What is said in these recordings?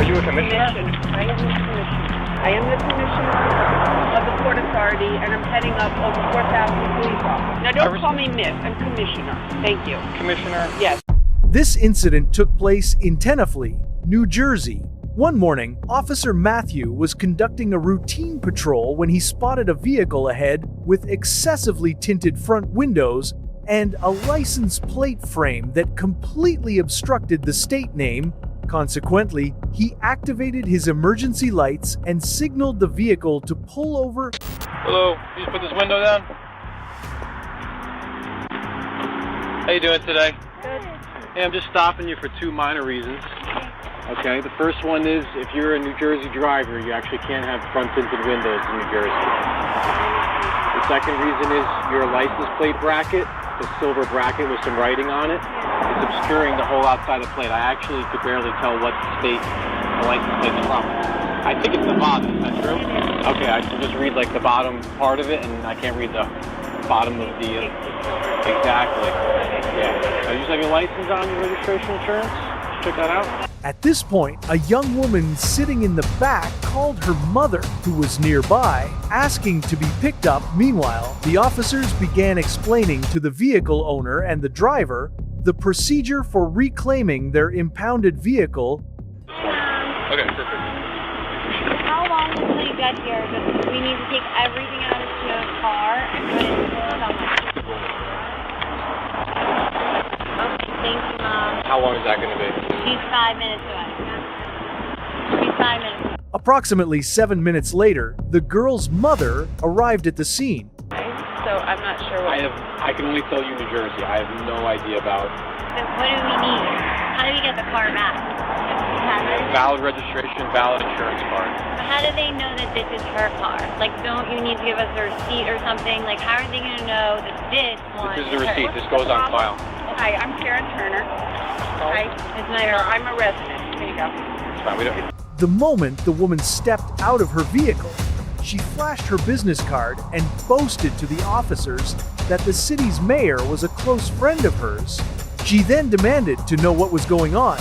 you a commissioner? I am the commissioner. I am the commissioner of the Port Authority, and I'm heading up over 4,000 police officers. Now, don't call me Miss. I'm commissioner. Thank you. Commissioner? Yes. This incident took place in Tenafly, New Jersey. One morning, Officer Matthew was conducting a routine patrol when he spotted a vehicle ahead with excessively tinted front windows and a license plate frame that completely obstructed the state name. Consequently, he activated his emergency lights and signaled the vehicle to pull over. Hello, can you put this window down? How you doing today? Good. Hey, I'm just stopping you for two minor reasons. Okay, the first one is if you're a New Jersey driver, you actually can't have front tinted windows in New Jersey. The second reason is your license plate bracket, the silver bracket with some writing on it, is obscuring the whole outside of the plate. I actually could barely tell what state the license plate's from. I think it's the bottom, is that true? Okay, I can just read like the bottom part of it, and I can't read the bottom of the... Exactly. Yeah. So you just have your license on, your registration insurance? Check that out. At this point, a young woman sitting in the back called her mother, who was nearby, asking to be picked up. Meanwhile, the officers began explaining to the vehicle owner and the driver the procedure for reclaiming their impounded vehicle. Okay, perfect. How long until you get here? Because we need to take everything out of the car and put it in the Okay, thank you, Mom. How long is that going to be? She's 5 minutes away. She's 5 minutes. Approximately 7 minutes later, the girl's mother arrived at the scene. So I'm not sure what... I can only tell you New Jersey. I have no idea about... So what do we need? How do we get the car back? Valid registration, valid insurance card. But how do they know that this is her car? Like, don't you need to give us a receipt or something? Like, how are they going to know that this one This is the receipt. This goes on file. Hi, I'm Karen Turner. Hi. It's my I'm a resident. There you go. It's fine. We don't... The moment the woman stepped out of her vehicle, she flashed her business card and boasted to the officers that the city's mayor was a close friend of hers. She then demanded to know what was going on,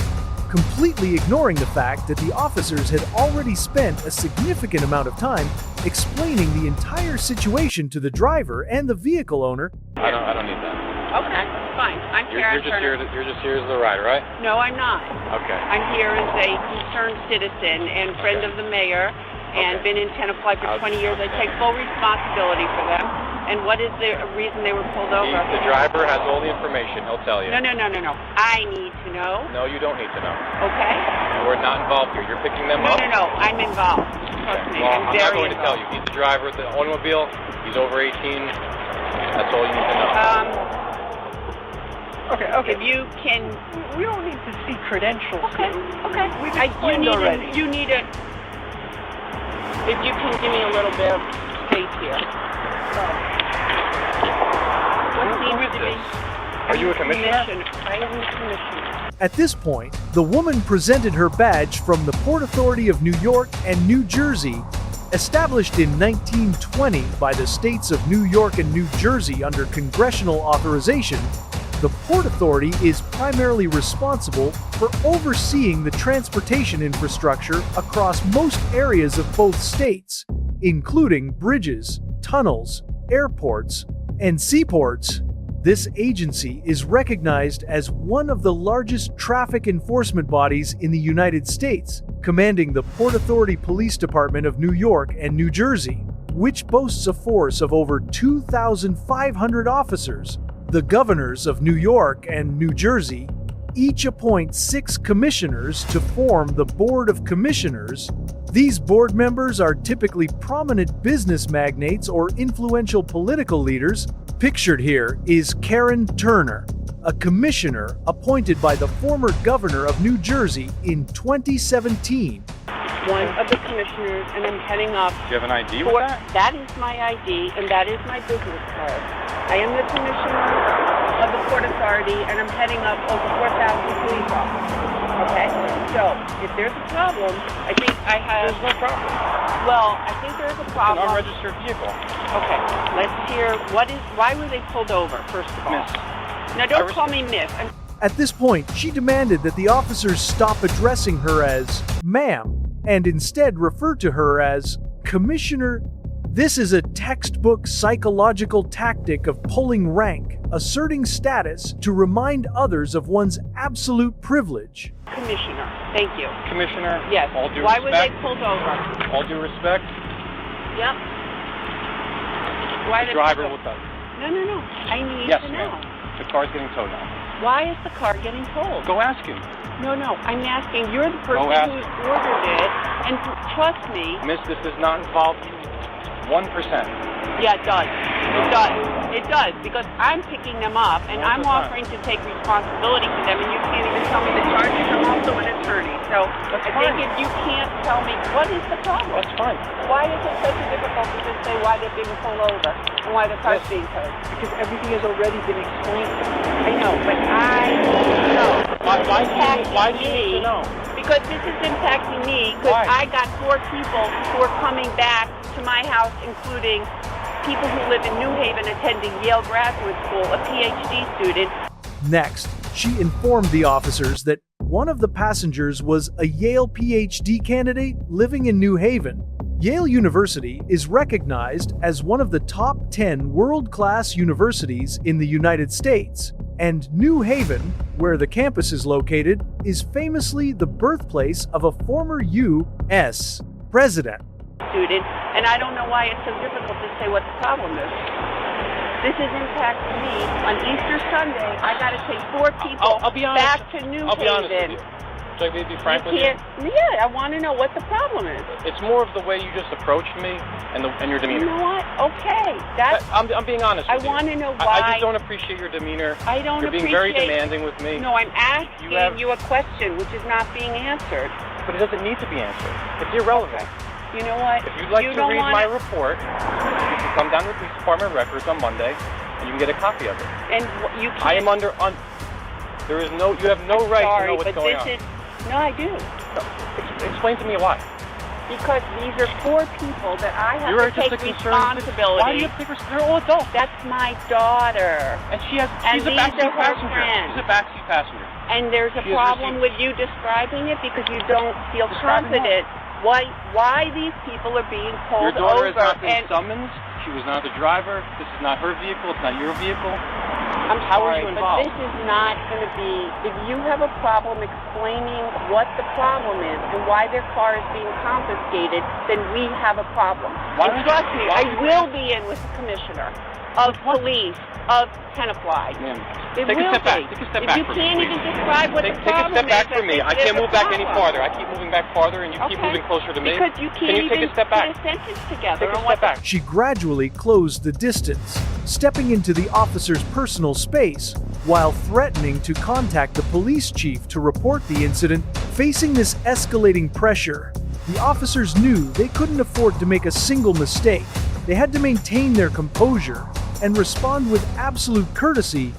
completely ignoring the fact that the officers had already spent a significant amount of time explaining the entire situation to the driver and the vehicle owner. I don't need that. Okay, fine. I'm Karen Turner. You're just here as the rider, right? No, I'm not. Okay. I'm here as a concerned citizen and friend of the mayor, and been in Tenafly for 20 years. I take full responsibility for them. And what is the reason they were pulled over? The driver has all the information. He'll tell you. No. I need to know. No, you don't need to know. Okay? We're not involved here. You're picking them up? No. I'm involved. Trust me. Well, I'm I'm very not going to tell involved. you. He's the driver of the automobile. He's over 18. That's all you need to know. Okay. If you can... We don't need to see credentials. Okay. We've explained already. You need a... If you can give me a little bit of space here. Who is this? Are you a commissioner? I am a commissioner. At this point, the woman presented her badge from the Port Authority of New York and New Jersey. Established in 1920 by the states of New York and New Jersey under congressional authorization, the Port Authority is primarily responsible for overseeing the transportation infrastructure across most areas of both states, including bridges, tunnels, airports, and seaports. This agency is recognized as one of the largest traffic enforcement bodies in the United States, commanding the Port Authority Police Department of New York and New Jersey, which boasts a force of over 2,500 officers. The governors of New York and New Jersey each appoint 6 commissioners to form the Board of Commissioners. These board members are typically prominent business magnates or influential political leaders. Pictured here is Karen Turner, a commissioner appointed by the former governor of New Jersey in 2017. One of the commissioners, and I'm heading up. Do you have an ID with that? That is my ID, and that is my business card. I am the commissioner of the Port Authority, and I'm heading up over 4,000 police officers. Okay? So, if there's a problem, I think I have... There's no problem. Well, I think there's a It's problem. an unregistered vehicle. Okay, let's hear, why were they pulled over, first of all? Miss. Now, don't call me Miss. At this point, she demanded that the officers stop addressing her as ma'am, and instead refer to her as Commissioner. This is a textbook psychological tactic of pulling rank, asserting status to remind others of one's absolute privilege. Commissioner. Thank you. Commissioner, Yes. all due Why was I respect. pulled over? All due respect. Yep. Why The did driver I will tell you. No. I need Yes, to know. ma'am. The car's getting towed now. Why is the car getting towed? Go ask him. No. I'm asking. You're the person Go ask who's him. ordered it, and trust me. Miss, this does not involve 1%. Yeah, it does. It does, because I'm picking them up, and I'm 1%. offering to take responsibility for them, and you can't even tell me the charges. I'm also an attorney, so That's I fine. think if you can't tell me what is the problem, That's fine. why is it so difficult to just say why they're being pulled over and why the car's being towed? Because everything has already been explained. I know, but I know. Why do you need to know? Because this is impacting me, because Why? I got 4 people who are coming back to my house, including people who live in New Haven attending Yale Graduate School, a PhD student. Next, she informed the officers that one of the passengers was a Yale PhD candidate living in New Haven. Yale University is recognized as one of the top 10 world-class universities in the United States, and New Haven, where the campus is located, is famously the birthplace of a former U.S. president. Student, and I don't know why it's so difficult to say what the problem is. This is impacting me. On Easter Sunday, I got to take 4 people I'll be honest. back to New I'll be honest with Haven. you. Should I be frank with you? Yeah, I want to know what the problem is. It's more of the way you just approached me and your You demeanor. know what? Okay, that's. I'm being honest I with you. want to know I why. just don't appreciate your demeanor. I don't You're being very appreciate- demanding with me. No, I'm asking You you a question which is not being answered. But it doesn't need to be answered. It's irrelevant. You know what? If you'd like you to don't read wanna, my report, you can come down to the police department records on Monday, and you can get a copy of it. and you can't. I am under. There is no. You have no right Sorry, to know what's but going this on. is. No, I do. Explain to me why. Because these are 4 people that I have You're to just take a concerned. responsibility. Why do you have to take responsibility? They're all adults. That's my daughter. And she's And a these backseat are her passenger. friends. She's a backseat passenger. And there's a She has problem received- with you describing it because you don't feel Describing confident. Why these people are being Your pulled daughter over? has not been And summoned. She was not the driver. This is not her vehicle. It's not your vehicle. I'm How are sorry, you but involved? this is not going to be. If you have a problem explaining what the problem is and why their car is being confiscated, then we have a problem. Why And don't you- trust me, why- I will be in with the commissioner of police of Tenafly. Ma'am, It take will a step back. be. Take a step If back you for me, can't please. even describe what Take the a problem step back is, for me. I there's can't a move back any problem. farther. I keep moving back farther, and you keep Okay. moving closer to me. Because you can't Can you even take a step back? put a sentence together. Take a on what step back. She gradually closed the distance, stepping into the officer's personal space while threatening to contact the police chief to report the incident. Facing this escalating pressure, the officers knew they couldn't afford to make a single mistake. They had to maintain their composure and respond with absolute courtesy.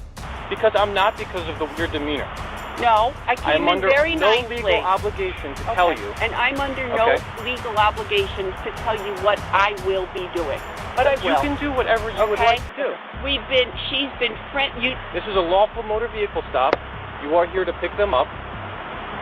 Because I'm not because of your demeanor. No, I I came am in under very no nicely. legal obligation to Okay. tell you. And I'm under no Okay. legal obligation to tell you what I will be doing. But I You will. can do whatever you would Okay. like to do. She's been you. This is a lawful motor vehicle stop. You are here to pick them up.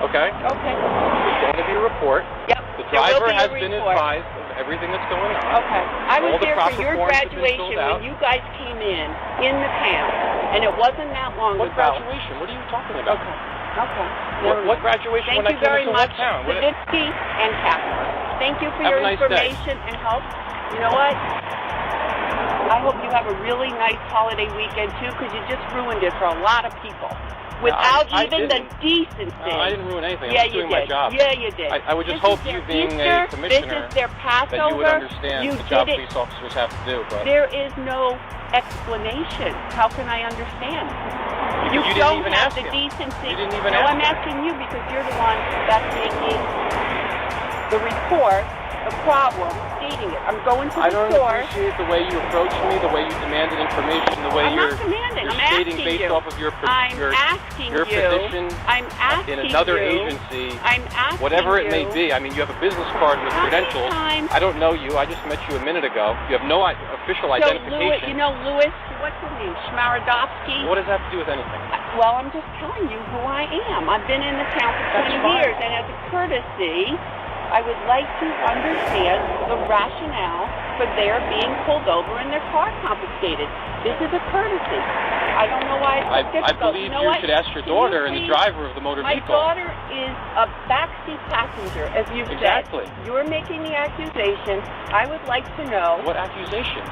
Okay? Okay. There's going to be a report. Yep. The there will driver be a has been report. advised of everything that's going on. Okay. I was All the there for proper your forms have been graduation filled when out. you guys came in the camp, and it wasn't that long What ago. graduation? What are you talking about? Okay. What graduation Thank when I you came very into much, what town? What- Saditsky and Kaplan. Thank you for Have your a nice day. information and help. You know what? I hope you have a really nice holiday weekend too, because you just ruined it for a lot of people. Without I even the didn't. decency. I didn't ruin anything. Yeah, I'm just you doing did. my job. Yeah, you did. I would just This hope is you their being Easter, a commissioner this is their Passover. that you would understand You the job did it. police officers have to do. But There is no explanation. How can I understand? you didn't don't even have ask the him. decency. You didn't even no, ask I'm him. asking you because you're the one that's making the report, the problem, stating it. I'm going to I the don't source. appreciate the way you approached me, the way you demanded information, the way I'm you're, not demanding. you're I'm stating asking based you. off of your I'm your asking your you. position I'm asking in another you. agency, I'm asking whatever it may you. be. I mean, you have a business card with How many credentials. times- I don't know you. I just met you a minute ago. You have no official So, identification. Louis, you know Louis what's his name, Schmarodowski. What does that have to do with anything? Well, I'm just telling you who I am. I've been in the town for 20 years, and as a courtesy, I would like to understand the rationale for their being pulled over and their car confiscated. This is a courtesy. I don't know why it's I difficult. believe know you what? should ask your Can daughter you and the please- driver of the motor My vehicle. daughter is a backseat passenger, as you Exactly. said. You're making the accusation. I would like to know What accusation?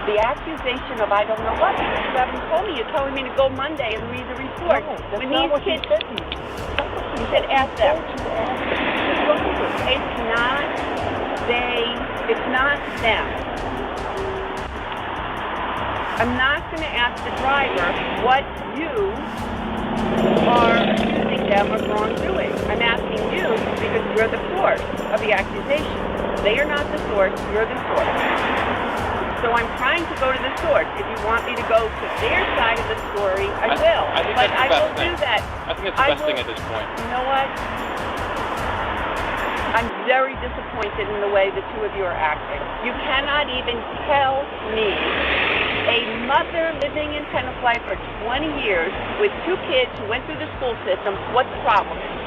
the accusation of I don't know what, because you haven't told me. You're telling me to go Monday and read the report. No, that's When not these what you kids, said. you said ask them. It's not they, it's not them. I'm not going to ask the driver what you are accusing them of wrongdoing. I'm asking you because you're the source of the accusation. They are not the source, you're the source. So I'm trying to go to the source. If you want me to go to their side of the story, I will. I think But that's the I best will thing. do that. I think that's the best thing at this point. You know what? I'm very disappointed in the way the two of you are acting. You cannot even tell me, a mother living in Tenafly for 20 years with two kids who went through the school system, what the problem is.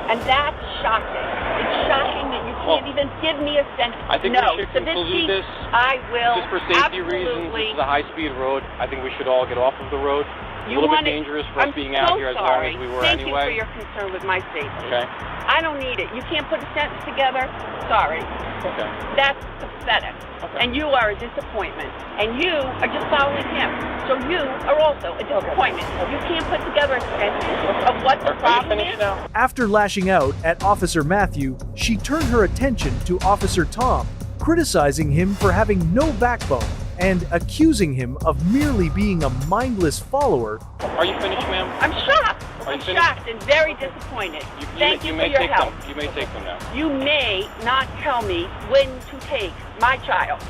And that's shocking. It's shocking that you can't even give me a sense. I think no, we should conclude this. I will. Just for safety reasons, this is a high-speed road. I think we should all get off of the road. A little bit dangerous for us being out here as long as we were Thank anyway. you for your concern with my safety. Okay. I don't need it. You can't put a sentence together. Sorry. Okay. That's pathetic. Okay. And you are a disappointment. And you are just following him. So you are also a disappointment. You can't put together a sentence of what the Are you problem finished is. now? After lashing out at Officer Matthew, she turned her attention to Officer Tom, criticizing him for having no backbone and accusing him of merely being a mindless follower. Are you finished, ma'am? I'm shocked. Are you I'm finished? shocked and very disappointed. Thank you for may your take help. them. You may take them now. You may not tell me when to take my child.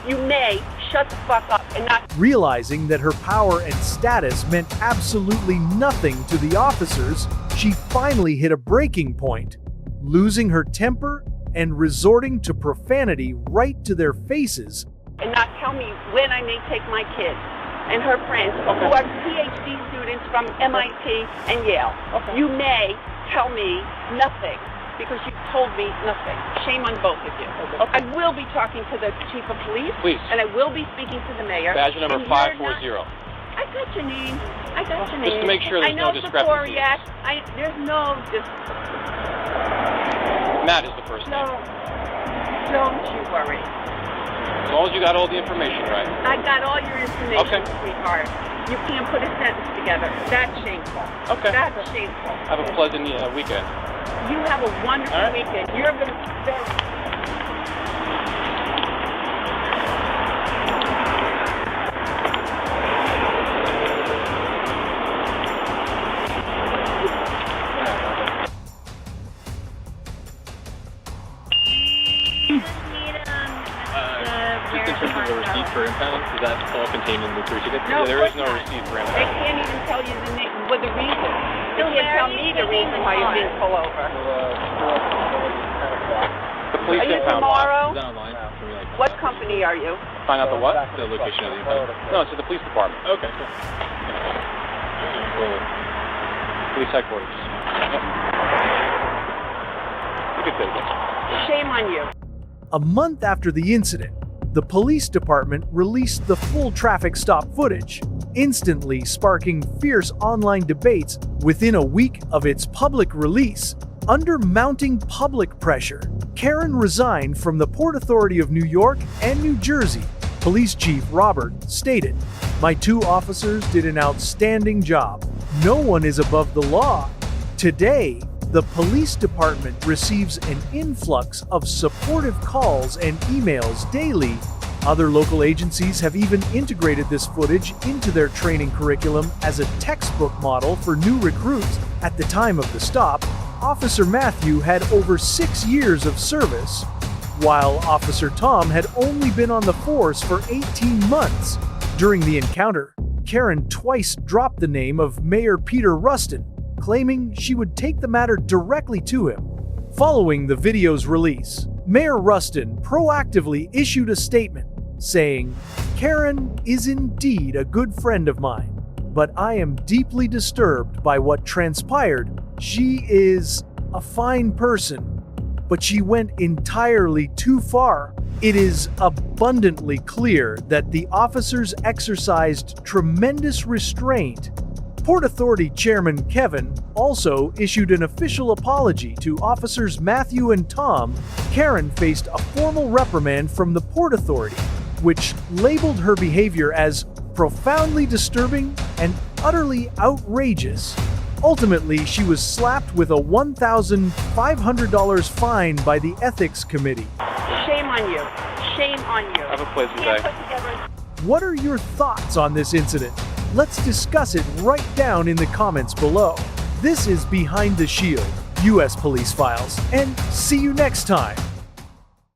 You may shut the fuck up and not. Realizing that her power and status meant absolutely nothing to the officers, she finally hit a breaking point, losing her temper and resorting to profanity right to their faces. And not tell me when I may take my kids and her friends who are PhD students from MIT and Yale. Okay. You may tell me nothing because you told me nothing. Shame on both of you. Okay. I will be talking to the chief of police. Please. And I will be speaking to the mayor. Badge number And you're not- 540. I got your name. I got your name. Just to make sure there's I know no discrepancies. There's no Matt is the first No. name. Don't you worry. As long as you got all the information right. I got all your information, Okay. sweetheart. You can't put a sentence together. That's shameful. Okay. That's shameful. Have a pleasant weekend. You have a wonderful All right. weekend. You're going to... Just in terms of the receipt for impound, is that all contained in the certificate? No, There of is no course not. receipt for They impound. can't even tell you the name, what the reason. They So can't where tell are me you the taking reason the why you're car? being pulled over. The police Are you impound tomorrow? lot. Is that online? Can we, like, What company are you? find out the what? The location of the impound. No, it's at the police department. Okay, cool. Police headquarters. Yep. You could take it. Shame on you. A month after the incident, the police department released the full traffic stop footage, instantly sparking fierce online debates within a week of its public release. Under mounting public pressure, Karen resigned from the Port Authority of New York and New Jersey. Police Chief Robert stated, "My two officers did an outstanding job. No one is above the law." Today, the police department receives an influx of supportive calls and emails daily. Other local agencies have even integrated this footage into their training curriculum as a textbook model for new recruits. At the time of the stop, Officer Matthew had over 6 years of service, while Officer Tom had only been on the force for 18 months. During the encounter, Karen twice dropped the name of Mayor Peter Rustin, claiming she would take the matter directly to him. Following the video's release, Mayor Rustin proactively issued a statement saying, Karen is indeed a good friend of mine, but I am deeply disturbed by what transpired. She is a fine person, but she went entirely too far. It is abundantly clear that the officers exercised tremendous restraint. Port Authority Chairman Kevin also issued an official apology to Officers Matthew and Tom. Karen faced a formal reprimand from the Port Authority, which labeled her behavior as profoundly disturbing and utterly outrageous. Ultimately, she was slapped with a $1,500 fine by the Ethics Committee. Shame on you. Shame on you. Have a pleasant Can't day. put together- What are your thoughts on this incident? Let's discuss it right down in the comments below. This is Behind the Shield, U.S. Police Files, and see you next time.